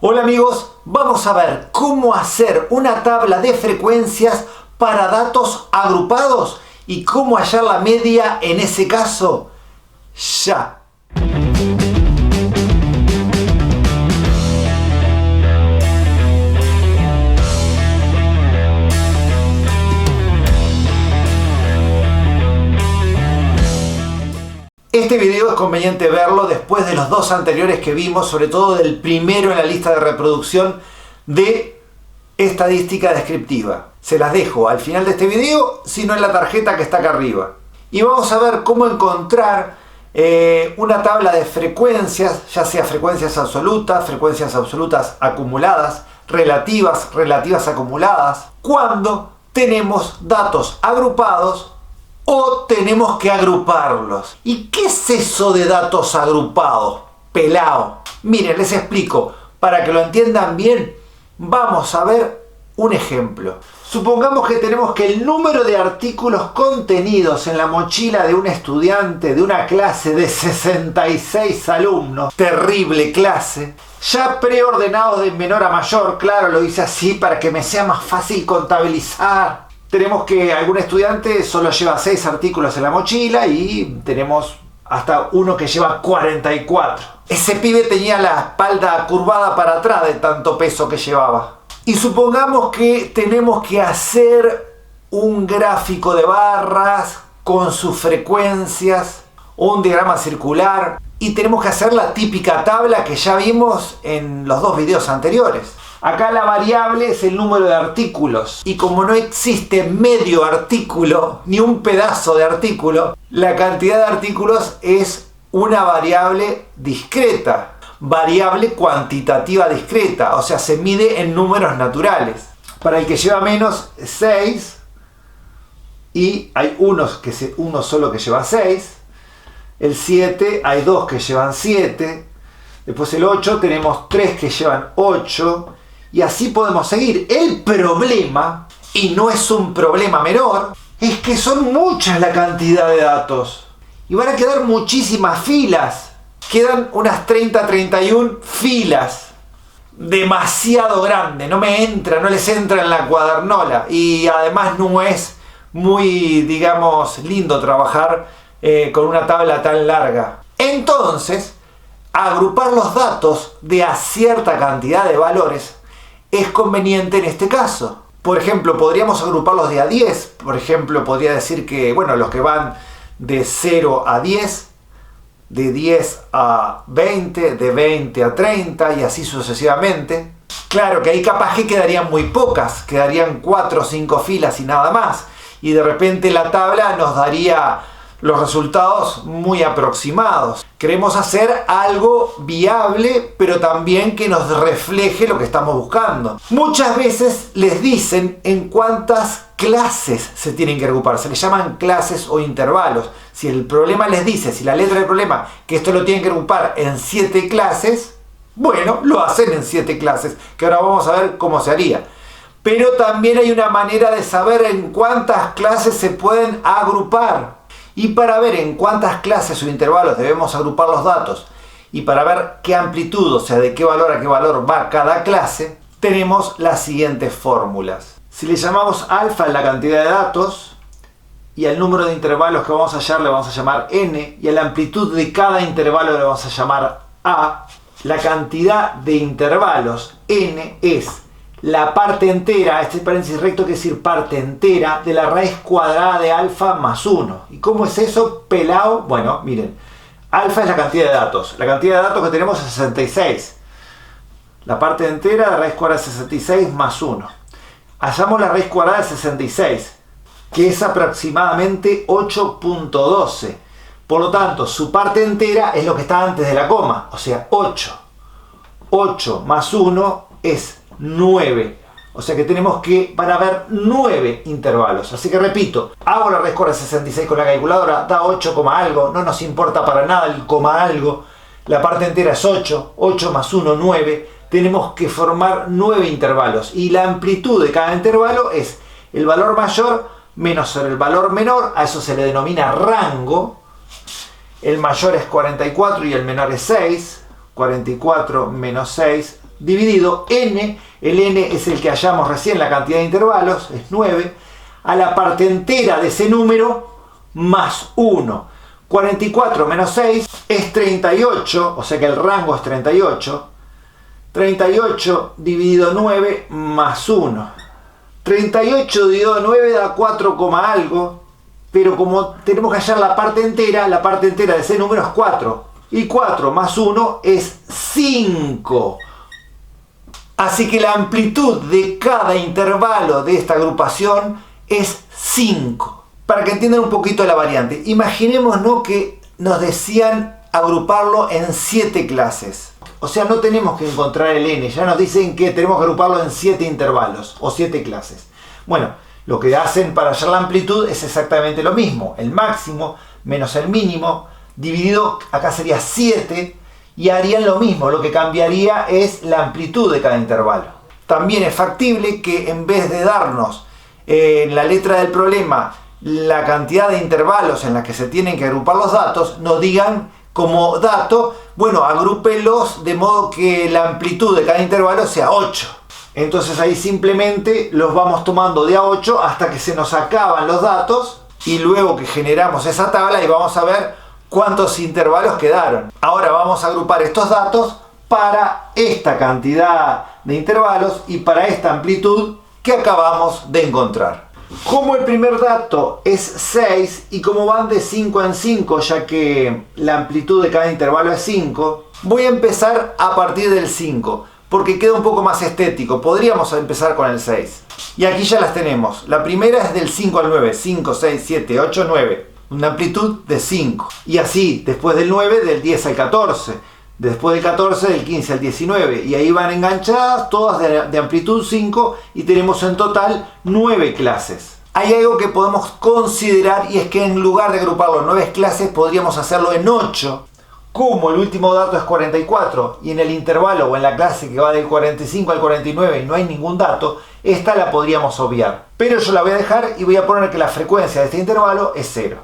Hola amigos, vamos a ver cómo hacer una tabla de frecuencias para datos agrupados y cómo hallar la media en ese caso. Ya. Este video es conveniente verlo después de los dos anteriores que vimos, sobre todo del primero en la lista de reproducción de estadística descriptiva. Se las dejo al final de este video, si no en la tarjeta que está acá arriba. Y vamos a ver cómo encontrar una tabla de frecuencias, ya sea frecuencias absolutas acumuladas, relativas acumuladas, cuando tenemos datos agrupados o tenemos que agruparlos. ¿Y qué es eso de datos agrupados? Pelao. Miren, les explico. Para que lo entiendan bien, vamos a ver un ejemplo. Supongamos que tenemos que el número de artículos contenidos en la mochila de un estudiante de una clase de 66 alumnos, terrible clase, ya preordenados de menor a mayor, claro, lo hice así para que me sea más fácil contabilizar. Tenemos que algún estudiante solo lleva 6 artículos en la mochila y tenemos hasta uno que lleva 44. Ese pibe tenía la espalda curvada para atrás de tanto peso que llevaba. Y supongamos que tenemos que hacer un gráfico de barras con sus frecuencias o un diagrama circular y tenemos que hacer la típica tabla que ya vimos en los dos videos anteriores. Acá la variable es el número de artículos y como no existe medio artículo ni un pedazo de artículo, la cantidad de artículos es una variable discreta, variable cuantitativa discreta, o sea, se mide en números naturales. Para el que lleva menos, 6, y hay uno solo que lleva 6, el 7 hay 2 que llevan 7, después el 8 tenemos 3 que llevan 8, y así podemos seguir. El problema, y no es un problema menor, es que son muchas la cantidad de datos. Y van a quedar muchísimas filas. Quedan unas 30-31 filas. Demasiado grande. No les entra en la cuadernola. Y además no es muy, digamos, lindo trabajar con una tabla tan larga. Entonces, agrupar los datos de a cierta cantidad de valores es conveniente en este caso. Por ejemplo, podríamos agruparlos de a 10. Por ejemplo, podría decir que, bueno, los que van de 0 a 10, de 10 a 20, de 20 a 30 y así sucesivamente. Claro que ahí capaz que quedarían muy pocas, quedarían 4 o 5 filas y nada más. Y de repente la tabla nos daría los resultados muy aproximados. Queremos hacer algo viable, pero también que nos refleje lo que estamos buscando. Muchas veces les dicen en cuántas clases se tienen que agrupar. Se les llaman clases o intervalos. Si el problema les dice, si la letra del problema, que esto lo tienen que agrupar en 7 clases, bueno, lo hacen en 7 clases, que ahora vamos a ver cómo se haría. Pero también hay una manera de saber en cuántas clases se pueden agrupar. Y para ver en cuántas clases o intervalos debemos agrupar los datos y para ver qué amplitud, o sea, de qué valor a qué valor va cada clase, tenemos las siguientes fórmulas. Si le llamamos alfa a la cantidad de datos y al número de intervalos que vamos a hallar le vamos a llamar n y a la amplitud de cada intervalo le vamos a llamar a, la cantidad de intervalos n es la parte entera, este paréntesis recto quiere decir parte entera de la raíz cuadrada de alfa más 1. ¿Y cómo es eso, pelao? Bueno, miren, alfa es la cantidad de datos. La cantidad de datos que tenemos es 66. La parte entera de raíz cuadrada de 66 más 1. Hallamos la raíz cuadrada de 66, que es aproximadamente 8.12. Por lo tanto, su parte entera es lo que está antes de la coma, o sea, 8. 8 más 1 es 9, o sea que tenemos que van a haber 9 intervalos. Así que repito, hago la raíz cuadrada de 66 con la calculadora, da 8, algo, no nos importa para nada el coma algo, la parte entera es 8, 8 más 1, 9, tenemos que formar 9 intervalos y la amplitud de cada intervalo es el valor mayor menos el valor menor, a eso se le denomina rango. El mayor es 44 y el menor es 6, 44 menos 6 dividido n, el n es el que hallamos recién, la cantidad de intervalos, es 9, a la parte entera de ese número más 1. 44 menos 6 es 38, o sea que el rango es 38. 38 dividido 9 más 1. 38 dividido 9 da 4, algo, pero como tenemos que hallar la parte entera de ese número es 4. Y 4 más 1 es 5. Así que la amplitud de cada intervalo de esta agrupación es 5. Para que entiendan un poquito la variante, imaginémonos que nos decían agruparlo en 7 clases. O sea, no tenemos que encontrar el n, ya nos dicen que tenemos que agruparlo en 7 intervalos o 7 clases. Bueno, lo que hacen para hallar la amplitud es exactamente lo mismo. El máximo menos el mínimo dividido, acá sería 7, y harían lo mismo. Lo que cambiaría es la amplitud de cada intervalo. También es factible que en vez de darnos en la letra del problema la cantidad de intervalos en las que se tienen que agrupar los datos, nos digan como dato, bueno, agrúpelos de modo que la amplitud de cada intervalo sea 8. Entonces ahí simplemente los vamos tomando de a 8 hasta que se nos acaban los datos, y luego que generamos esa tabla y vamos a ver cuántos intervalos quedaron. Ahora vamos a agrupar estos datos para esta cantidad de intervalos y para esta amplitud que acabamos de encontrar. Como el primer dato es 6 y como van de 5 en 5, ya que la amplitud de cada intervalo es 5, voy a empezar a partir del 5, porque queda un poco más estético. Podríamos empezar con el 6. Y aquí ya las tenemos. La primera es del 5 al 9, 5, 6, 7, 8, 9. Una amplitud de 5. Y así, después del 9, del 10 al 14. Después del 14, del 15 al 19. Y ahí van enganchadas, todas de amplitud 5. Y tenemos en total 9 clases. Hay algo que podemos considerar, y es que en lugar de agruparlo en 9 clases, podríamos hacerlo en 8. Como el último dato es 44, y en el intervalo o en la clase que va del 45 al 49 y no hay ningún dato, esta la podríamos obviar. Pero yo la voy a dejar y voy a poner que la frecuencia de este intervalo es 0.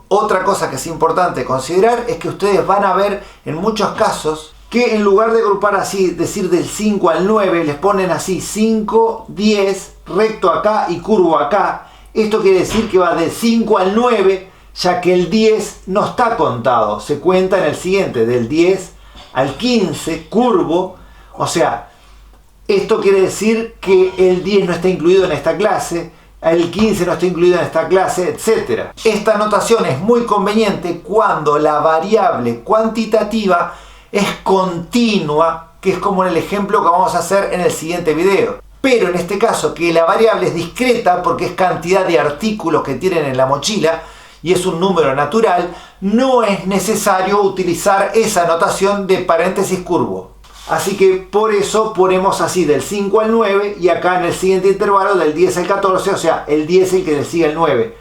Otra cosa que es importante considerar es que ustedes van a ver en muchos casos que en lugar de agrupar así, decir del 5 al 9, les ponen así 5, 10, recto acá y curvo acá. Esto quiere decir que va del 5 al 9, ya que el 10 no está contado, se cuenta en el siguiente, del 10 al 15, curvo. O sea, esto quiere decir que el 10 no está incluido en esta clase, el 15 no está incluido en esta clase, etc. Esta notación es muy conveniente cuando la variable cuantitativa es continua, que es como en el ejemplo que vamos a hacer en el siguiente video. Pero en este caso, que la variable es discreta porque es cantidad de artículos que tienen en la mochila y es un número natural, no es necesario utilizar esa notación de paréntesis curvo. Así que por eso ponemos así del 5 al 9 y acá en el siguiente intervalo del 10 al 14, o sea, el 10 es el que le sigue el 9.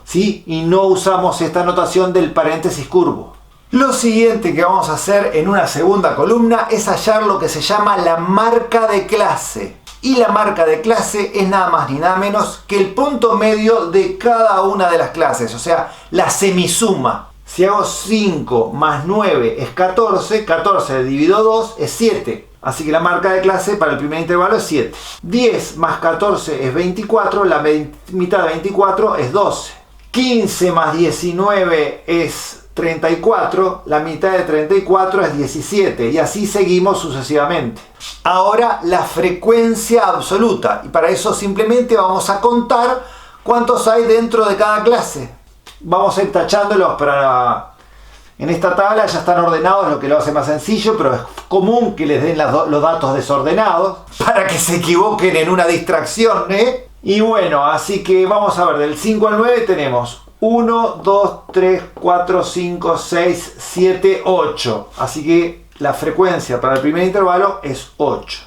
¿Sí? Y no usamos esta notación del paréntesis curvo. Lo siguiente que vamos a hacer en una segunda columna es hallar lo que se llama la marca de clase. Y la marca de clase es nada más ni nada menos que el punto medio de cada una de las clases, o sea, la semisuma. Si hago 5 más 9 es 14, 14 dividido 2 es 7. Así que la marca de clase para el primer intervalo es 7. 10 más 14 es 24, la mitad de 24 es 12. 15 más 19 es 34, la mitad de 34 es 17. Y así seguimos sucesivamente. Ahora la frecuencia absoluta. Y para eso simplemente vamos a contar cuántos hay dentro de cada clase. Vamos a ir tachándolos para... En esta tabla ya están ordenados, lo que lo hace más sencillo, pero es común que les den los datos desordenados para que se equivoquen en una distracción, ¿eh? Y bueno, así que vamos a ver, del 5 al 9 tenemos 1, 2, 3, 4, 5, 6, 7, 8. Así que la frecuencia para el primer intervalo es 8.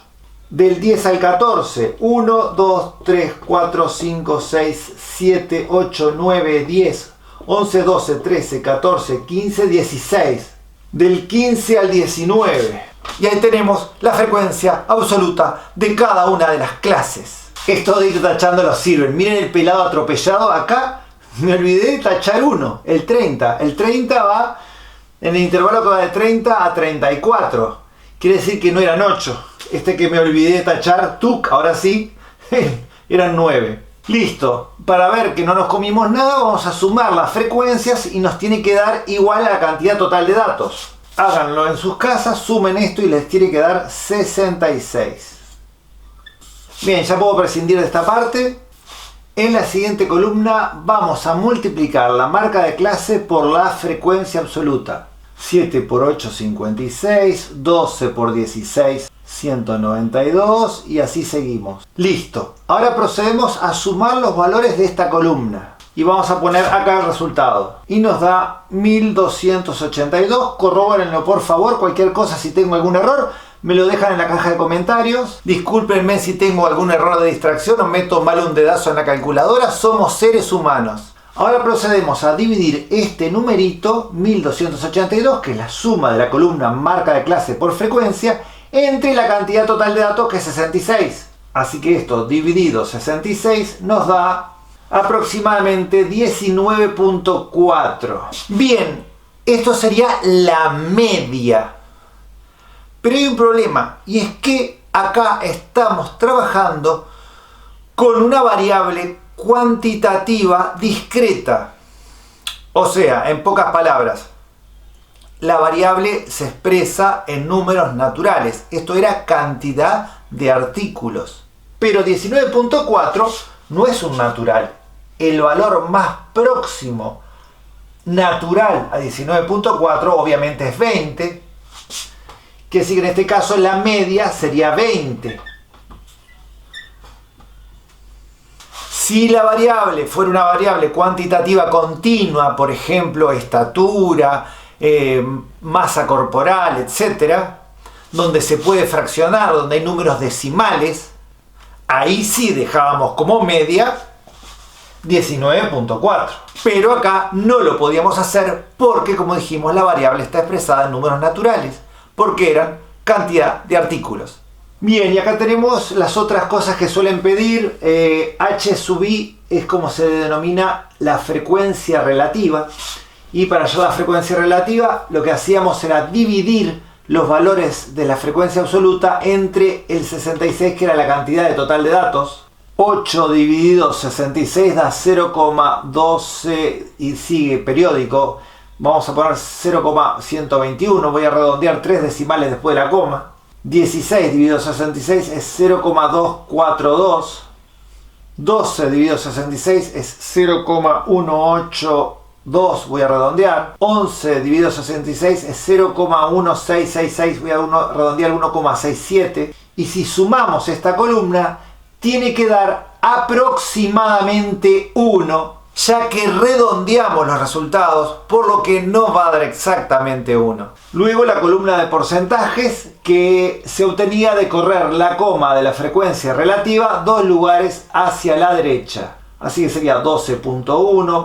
Del 10 al 14, 1, 2, 3, 4, 5, 6, 7, 8, 9, 10, 11, 12, 13, 14, 15, 16. Del 15 al 19. Y ahí tenemos la frecuencia absoluta de cada una de las clases. Esto de ir tachándolos sirve. Miren el pelado atropellado. Acá me olvidé de tachar uno, el 30. El 30 va en el intervalo que va de 30 a 34. quiere decir que no eran 8. Este que me olvidé de tachar, tuc, ahora sí, eran 9. Listo. Para ver que no nos comimos nada, vamos a sumar las frecuencias y nos tiene que dar igual a la cantidad total de datos. Háganlo en sus casas, sumen esto y les tiene que dar 66. Bien, ya puedo prescindir de esta parte. En la siguiente columna vamos a multiplicar la marca de clase por la frecuencia absoluta. 7 por 8, 56. 12 por 16, 192. Y así seguimos. Listo. Ahora procedemos a sumar los valores de esta columna. Y vamos a poner acá el resultado. Y nos da 1282. Corróborenlo por favor. Cualquier cosa, si tengo algún error, me lo dejan en la caja de comentarios. Discúlpenme si tengo algún error de distracción o meto mal un dedazo en la calculadora. Somos seres humanos. Ahora procedemos a dividir este numerito, 1282, que es la suma de la columna marca de clase por frecuencia, entre la cantidad total de datos, que es 66. Así que esto dividido 66 nos da aproximadamente 19.4. Bien, esto sería la media. Pero hay un problema, y es que acá estamos trabajando con una variable cuantitativa discreta. O sea, en pocas palabras, la variable se expresa en números naturales. Esto era cantidad de artículos. Pero 19.4 no es un natural. El valor más próximo natural a 19.4 obviamente es 20. Que decir que en este caso la media sería 20. Si la variable fuera una variable cuantitativa continua, por ejemplo, estatura, masa corporal, etc., donde se puede fraccionar, donde hay números decimales, ahí sí dejábamos como media 19.4. Pero acá no lo podíamos hacer porque, como dijimos, la variable está expresada en números naturales, porque eran cantidad de artículos. Bien, y acá tenemos las otras cosas que suelen pedir. H sub i es como se denomina la frecuencia relativa. Y para hallar la frecuencia relativa, lo que hacíamos era dividir los valores de la frecuencia absoluta entre el 66, que era la cantidad de total de datos. 8 dividido 66 da 0,12 y sigue periódico. Vamos a poner 0,121. Voy a redondear 3 decimales después de la coma. 16 dividido 66 es 0,242. 12 dividido 66 es 0,182. Voy a redondear. 11 dividido 66 es 0,1666. Voy a redondear 1,67. Y si sumamos esta columna, tiene que dar aproximadamente 1, ya que redondeamos los resultados, por lo que no va a dar exactamente 1. Luego la columna de porcentajes, que se obtenía de correr la coma de la frecuencia relativa 2 lugares hacia la derecha. Así que sería 12.1,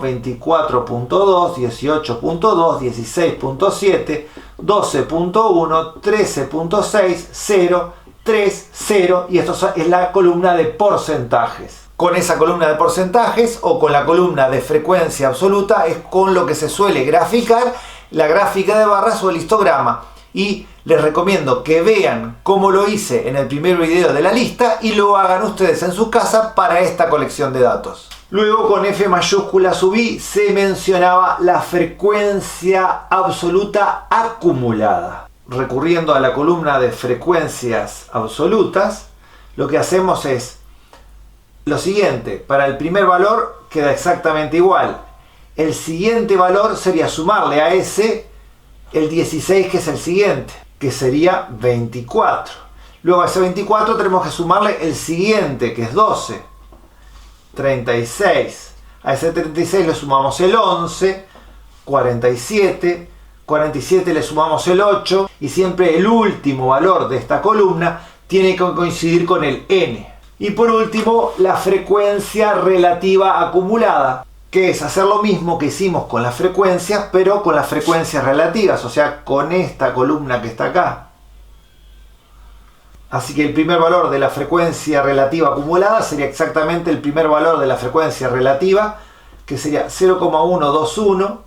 24.2, 18.2, 16.7, 12.1, 13.6, 0, 3, 0, y esto es la columna de porcentajes. Con esa columna de porcentajes o con la columna de frecuencia absoluta es con lo que se suele graficar la gráfica de barras o el histograma. Y les recomiendo que vean cómo lo hice en el primer video de la lista y lo hagan ustedes en su casa para esta colección de datos. Luego, con F mayúscula sub i se mencionaba la frecuencia absoluta acumulada. Recurriendo a la columna de frecuencias absolutas, lo que hacemos es lo siguiente. Para el primer valor queda exactamente igual. El siguiente valor sería sumarle a ese el 16, que es el siguiente, que sería 24. Luego a ese 24 tenemos que sumarle el siguiente, que es 12, 36. A ese 36 le sumamos el 11, 47. 47 le sumamos el 8, y siempre el último valor de esta columna tiene que coincidir con el n. Y por último, la frecuencia relativa acumulada, que es hacer lo mismo que hicimos con las frecuencias, pero con las frecuencias relativas, o sea, con esta columna que está acá. Así que el primer valor de la frecuencia relativa acumulada sería exactamente el primer valor de la frecuencia relativa, que sería 0,121.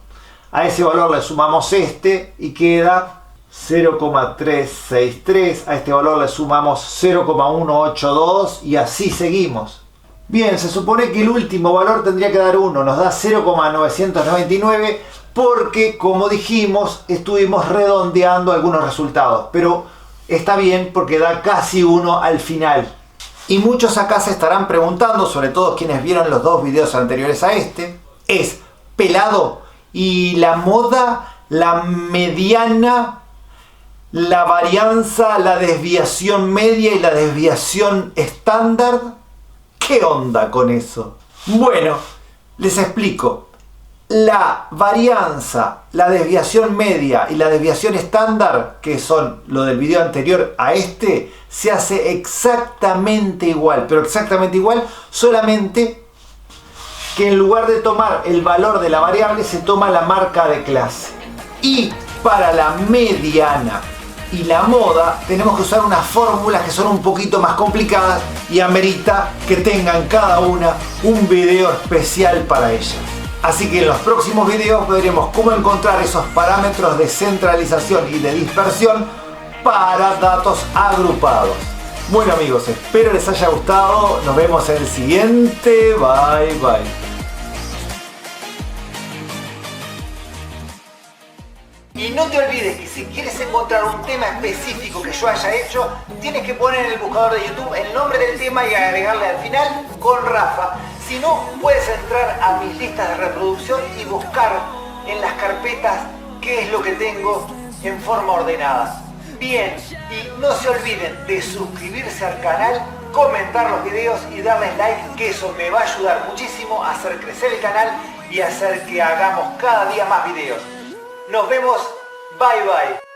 A ese valor le sumamos este y queda 0,363, a este valor le sumamos 0,182 y así seguimos. Bien, se supone que el último valor tendría que dar 1, nos da 0,999 porque, como dijimos, estuvimos redondeando algunos resultados, pero está bien porque da casi 1 al final. Y muchos acá se estarán preguntando, sobre todo quienes vieron los dos videos anteriores a este, ¿es pelado? ¿Y la moda, la mediana, la varianza, la desviación media y la desviación estándar? ¿Qué onda con eso? Bueno, les explico. La varianza, la desviación media y la desviación estándar, que son lo del video anterior a este, se hace exactamente igual, pero exactamente igual, solamente que en lugar de tomar el valor de la variable se toma la marca de clase. Y para la mediana y la moda tenemos que usar unas fórmulas que son un poquito más complicadas y amerita que tengan cada una un video especial para ellas. Así que en los próximos videos veremos cómo encontrar esos parámetros de centralización y de dispersión para datos agrupados. Bueno amigos, espero les haya gustado. Nos vemos en el siguiente. Bye bye. Y no te olvides que si quieres encontrar un tema específico que yo haya hecho, tienes que poner en el buscador de YouTube el nombre del tema y agregarle al final con Rafa. Si no, puedes entrar a mis listas de reproducción y buscar en las carpetas qué es lo que tengo en forma ordenada. Bien, y no se olviden de suscribirse al canal, comentar los videos y darles like, que eso me va a ayudar muchísimo a hacer crecer el canal y a hacer que hagamos cada día más videos. Nos vemos, bye bye.